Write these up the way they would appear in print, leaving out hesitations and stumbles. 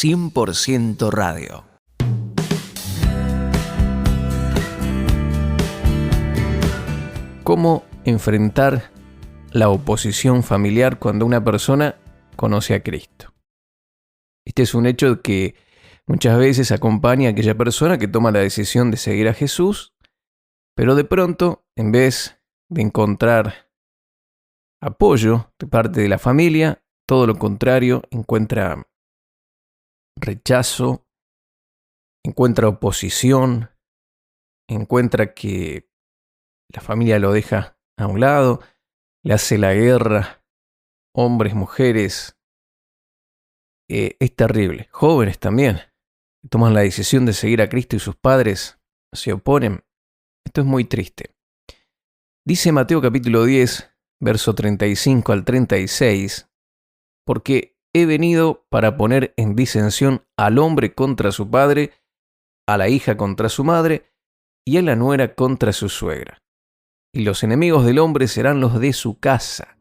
100% Radio. ¿Cómo enfrentar la oposición familiar cuando una persona conoce a Cristo? Este es un hecho que muchas veces acompaña a aquella persona que toma la decisión de seguir a Jesús, pero de pronto, en vez de encontrar apoyo de parte de la familia, todo lo contrario, encuentra rechazo, encuentra oposición, encuentra que la familia lo deja a un lado, le hace la guerra, hombres, mujeres. Es terrible. Jóvenes también toman la decisión de seguir a Cristo y sus padres se oponen. Esto es muy triste. Dice Mateo capítulo 10, verso 35 al 36, porque he venido para poner en disensión al hombre contra su padre, a la hija contra su madre y a la nuera contra su suegra. Y los enemigos del hombre serán los de su casa.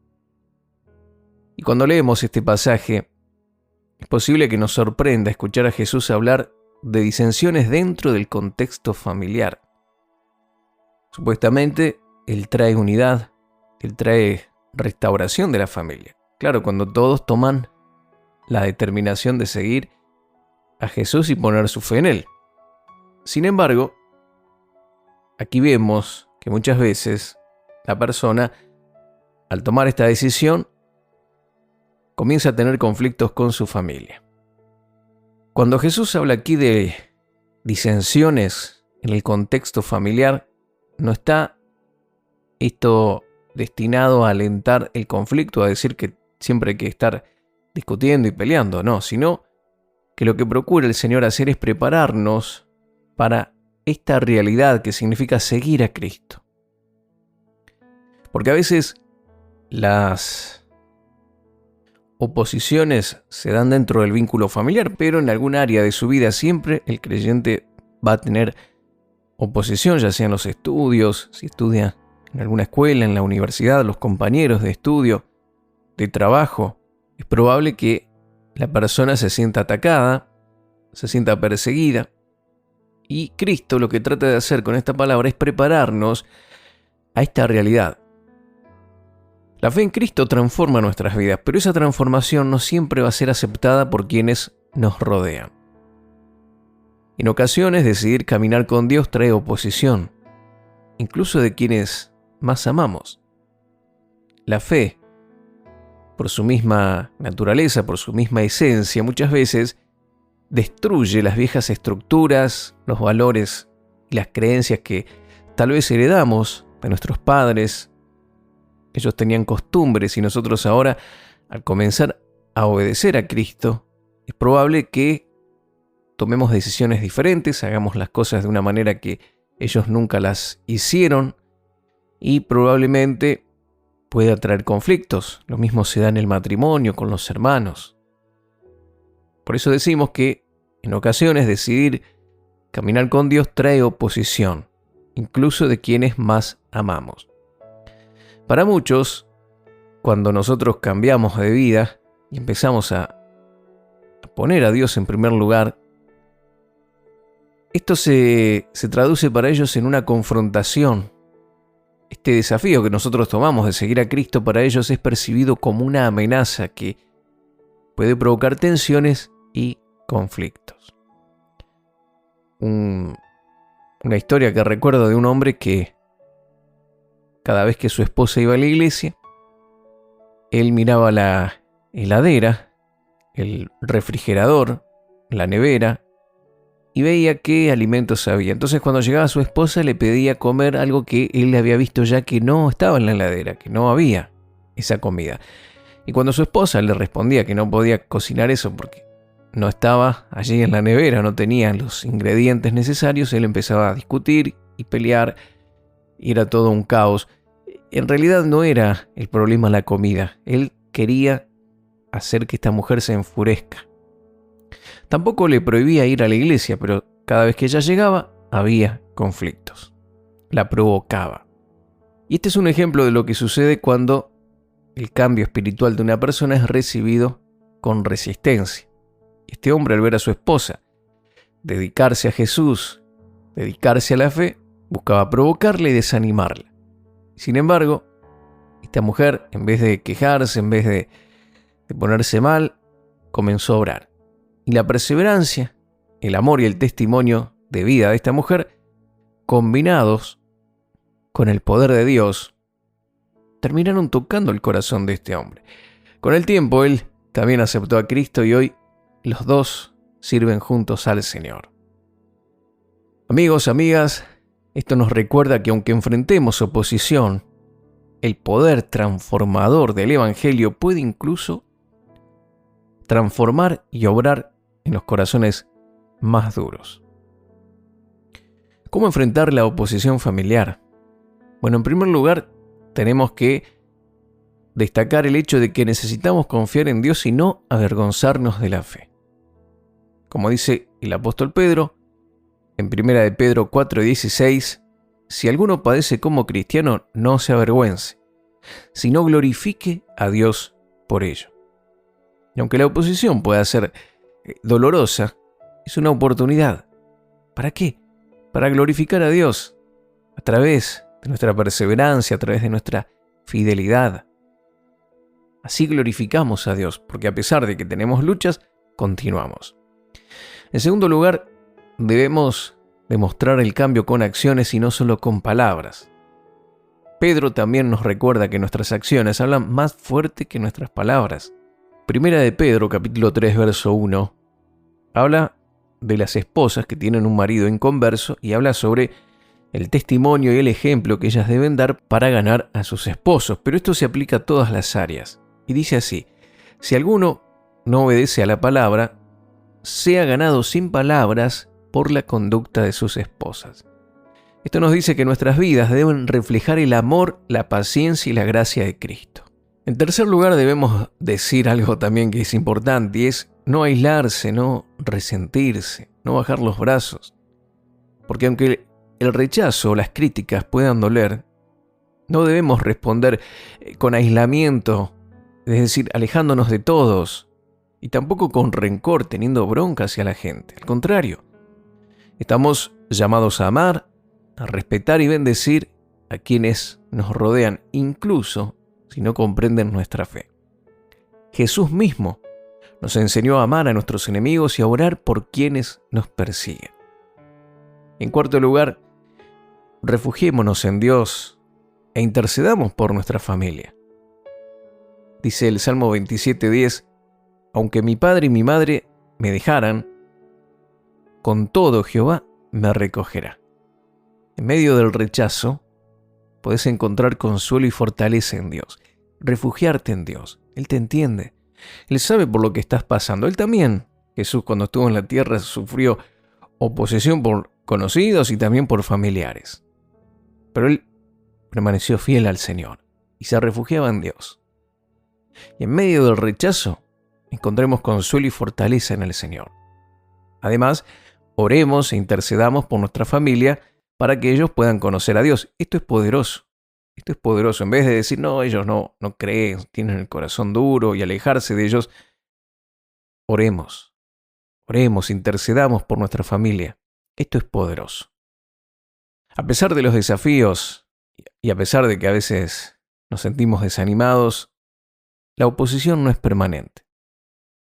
Y cuando leemos este pasaje, es posible que nos sorprenda escuchar a Jesús hablar de disensiones dentro del contexto familiar. Supuestamente, Él trae unidad, Él trae restauración de la familia. Claro, cuando todos toman la determinación de seguir a Jesús y poner su fe en Él. Sin embargo, aquí vemos que muchas veces la persona, al tomar esta decisión, comienza a tener conflictos con su familia. Cuando Jesús habla aquí de disensiones en el contexto familiar, no está esto destinado a alentar el conflicto, a decir que siempre hay que estar discutiendo y peleando, no, sino que lo que procura el Señor hacer es prepararnos para esta realidad que significa seguir a Cristo. Porque a veces las oposiciones se dan dentro del vínculo familiar, pero en algún área de su vida siempre el creyente va a tener oposición, ya sea en los estudios, si estudia en alguna escuela, en la universidad, los compañeros de estudio, de trabajo. Es probable que la persona se sienta atacada, se sienta perseguida. Y Cristo lo que trata de hacer con esta palabra es prepararnos a esta realidad. La fe en Cristo transforma nuestras vidas, pero esa transformación no siempre va a ser aceptada por quienes nos rodean. En ocasiones, decidir caminar con Dios trae oposición, incluso de quienes más amamos. La fe, por su misma naturaleza, por su misma esencia, muchas veces destruye las viejas estructuras, los valores y las creencias que tal vez heredamos de nuestros padres. Ellos tenían costumbres y nosotros ahora, al comenzar a obedecer a Cristo, es probable que tomemos decisiones diferentes, hagamos las cosas de una manera que ellos nunca las hicieron y probablemente pueda traer conflictos. Lo mismo se da en el matrimonio, con los hermanos. Por eso decimos que en ocasiones decidir caminar con Dios trae oposición, incluso de quienes más amamos. Para muchos, cuando nosotros cambiamos de vida y empezamos a poner a Dios en primer lugar, esto se traduce para ellos en una confrontación. Este desafío que nosotros tomamos de seguir a Cristo para ellos es percibido como una amenaza que puede provocar tensiones y conflictos. Una historia que recuerdo de un hombre que cada vez que su esposa iba a la iglesia, él miraba la heladera, el refrigerador, la nevera, y veía qué alimentos había. Entonces cuando llegaba su esposa le pedía comer algo que él le había visto ya que no estaba en la heladera, que no había esa comida. Y cuando su esposa le respondía que no podía cocinar eso porque no estaba allí en la nevera, no tenía los ingredientes necesarios, él empezaba a discutir y pelear y era todo un caos. En realidad no era el problema la comida, él quería hacer que esta mujer se enfurezca. Tampoco le prohibía ir a la iglesia, pero cada vez que ella llegaba había conflictos. La provocaba. Y este es un ejemplo de lo que sucede cuando el cambio espiritual de una persona es recibido con resistencia. Este hombre, al ver a su esposa dedicarse a Jesús, dedicarse a la fe, buscaba provocarla y desanimarla. Sin embargo, esta mujer, en vez de quejarse, en vez de ponerse mal, comenzó a orar. Y la perseverancia, el amor y el testimonio de vida de esta mujer, combinados con el poder de Dios, terminaron tocando el corazón de este hombre. Con el tiempo, él también aceptó a Cristo y hoy los dos sirven juntos al Señor. Amigos, amigas, esto nos recuerda que aunque enfrentemos oposición, el poder transformador del Evangelio puede incluso transformar y obrar en los corazones más duros. ¿Cómo enfrentar la oposición familiar? Bueno, en primer lugar, tenemos que destacar el hecho de que necesitamos confiar en Dios y no avergonzarnos de la fe. Como dice el apóstol Pedro, en 1 de Pedro 4:16, si alguno padece como cristiano, no se avergüence, sino glorifique a Dios por ello. Y aunque la oposición pueda ser dolorosa, es una oportunidad. ¿Para qué? Para glorificar a Dios a través de nuestra perseverancia, a través de nuestra fidelidad. Así glorificamos a Dios, porque a pesar de que tenemos luchas, continuamos. En segundo lugar, debemos demostrar el cambio con acciones y no solo con palabras. Pedro también nos recuerda que nuestras acciones hablan más fuerte que nuestras palabras. Primera de Pedro, capítulo 3, verso 1, habla de las esposas que tienen un marido inconverso y habla sobre el testimonio y el ejemplo que ellas deben dar para ganar a sus esposos. Pero esto se aplica a todas las áreas. Y dice así: si alguno no obedece a la palabra, sea ganado sin palabras por la conducta de sus esposas. Esto nos dice que nuestras vidas deben reflejar el amor, la paciencia y la gracia de Cristo. En tercer lugar, debemos decir algo también que es importante, y es no aislarse, no resentirse, no bajar los brazos. Porque aunque el rechazo o las críticas puedan doler, no debemos responder con aislamiento, es decir, alejándonos de todos, y tampoco con rencor, teniendo bronca hacia la gente. Al contrario, estamos llamados a amar, a respetar y bendecir a quienes nos rodean, incluso si no comprenden nuestra fe. Jesús mismo nos enseñó a amar a nuestros enemigos y a orar por quienes nos persiguen. En cuarto lugar, refugiémonos en Dios e intercedamos por nuestra familia. Dice el Salmo 27:10, aunque mi padre y mi madre me dejaran, con todo Jehová me recogerá. En medio del rechazo, podés encontrar consuelo y fortaleza en Dios. Refugiarte en Dios. Él te entiende. Él sabe por lo que estás pasando. Él también, Jesús, cuando estuvo en la tierra, sufrió oposición por conocidos y también por familiares. Pero él permaneció fiel al Señor y se refugiaba en Dios. Y en medio del rechazo, encontremos consuelo y fortaleza en el Señor. Además, oremos e intercedamos por nuestra familia para que ellos puedan conocer a Dios. Esto es poderoso. Esto es poderoso. En vez de decir, no, ellos no creen, tienen el corazón duro y alejarse de ellos, oremos. Oremos, intercedamos por nuestra familia. Esto es poderoso. A pesar de los desafíos y a pesar de que a veces nos sentimos desanimados, la oposición no es permanente.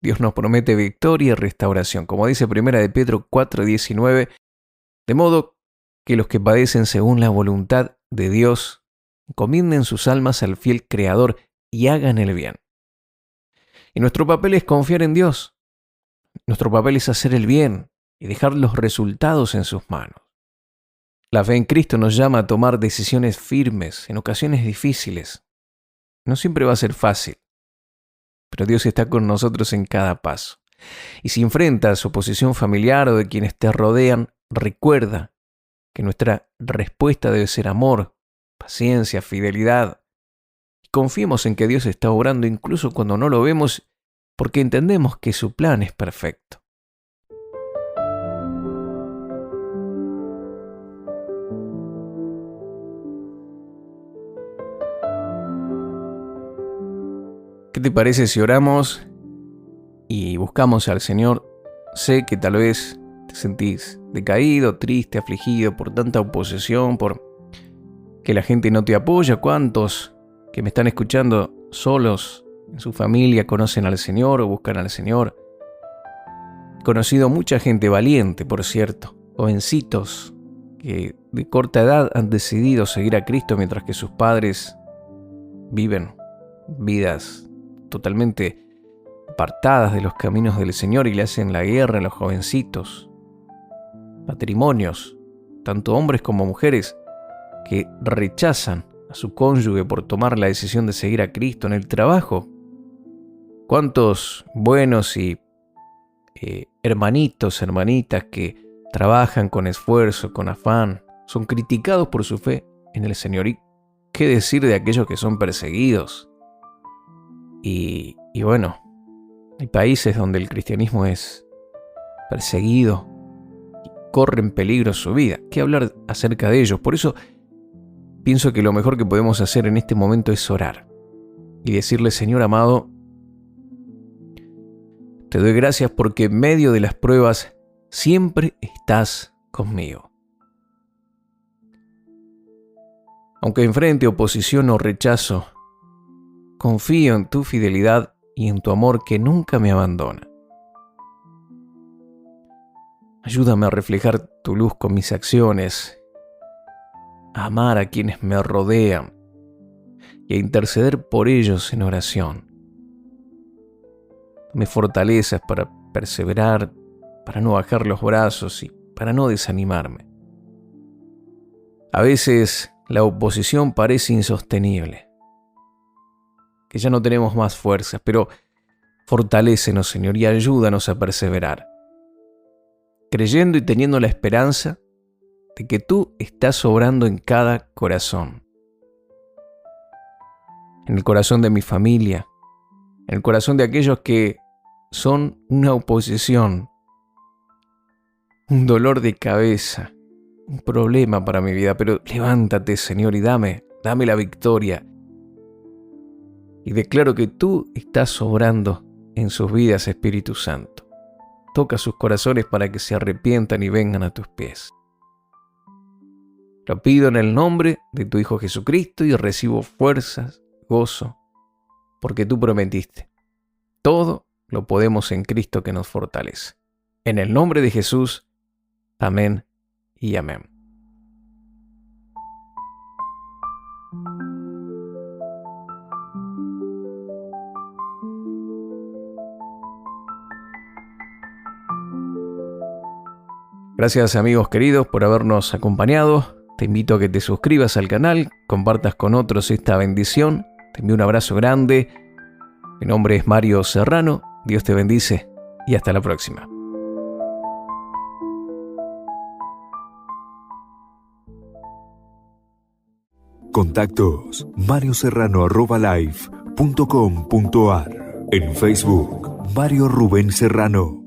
Dios nos promete victoria y restauración, como dice 1 de Pedro 4:19, de modo que los que padecen según la voluntad de Dios encomienden sus almas al fiel Creador y hagan el bien. Y nuestro papel es confiar en Dios. Nuestro papel es hacer el bien y dejar los resultados en sus manos. La fe en Cristo nos llama a tomar decisiones firmes en ocasiones difíciles. No siempre va a ser fácil, pero Dios está con nosotros en cada paso. Y si enfrentas oposición familiar o de quienes te rodean, recuerda que nuestra respuesta debe ser amor, paciencia, fidelidad. Y confiemos en que Dios está obrando incluso cuando no lo vemos, porque entendemos que su plan es perfecto. ¿Qué te parece si oramos y buscamos al Señor sé que tal vez te sentís decaído, triste, afligido por tanta oposición, por que la gente no te apoya. ¿Cuántos que me están escuchando solos en su familia conocen al Señor o buscan al Señor? He conocido mucha gente valiente, por cierto, jovencitos que de corta edad han decidido seguir a Cristo mientras que sus padres viven vidas totalmente apartadas de los caminos del Señor y le hacen la guerra a los jovencitos. Matrimonios, tanto hombres como mujeres, que rechazan a su cónyuge por tomar la decisión de seguir a Cristo. En el trabajo, cuántos buenos y hermanitos, hermanitas que trabajan con esfuerzo, con afán, son criticados por su fe en el Señor. ¿Y qué decir de aquellos que son perseguidos? Y bueno, hay países donde el cristianismo es perseguido y corre en peligro su vida. ¿Qué hablar acerca de ellos? Por eso pienso que lo mejor que podemos hacer en este momento es orar y decirle: Señor amado, te doy gracias porque en medio de las pruebas siempre estás conmigo. Aunque enfrente oposición o rechazo, confío en tu fidelidad y en tu amor que nunca me abandona. Ayúdame a reflejar tu luz con mis acciones, a amar a quienes me rodean y a interceder por ellos en oración. Dame fortalezas para perseverar, para no bajar los brazos y para no desanimarme. A veces la oposición parece insostenible, que ya no tenemos más fuerzas, pero fortalécenos, Señor, y ayúdanos a perseverar, creyendo y teniendo la esperanza de que tú estás obrando en cada corazón. En el corazón de mi familia, en el corazón de aquellos que son una oposición, un dolor de cabeza, un problema para mi vida. Pero levántate, Señor, y dame la victoria. Y declaro que tú estás obrando en sus vidas, Espíritu Santo. Toca sus corazones para que se arrepientan y vengan a tus pies. Lo pido en el nombre de tu Hijo Jesucristo y recibo fuerzas, gozo, porque tú prometiste: todo lo podemos en Cristo que nos fortalece. En el nombre de Jesús, amén y amén. Gracias, amigos queridos, por habernos acompañado. Te invito a que te suscribas al canal, compartas con otros esta bendición. Te envío un abrazo grande. Mi nombre es Mario Serrano. Dios te bendice y hasta la próxima. Contactos: marioserrano@live.com.ar. En Facebook: Mario Rubén Serrano.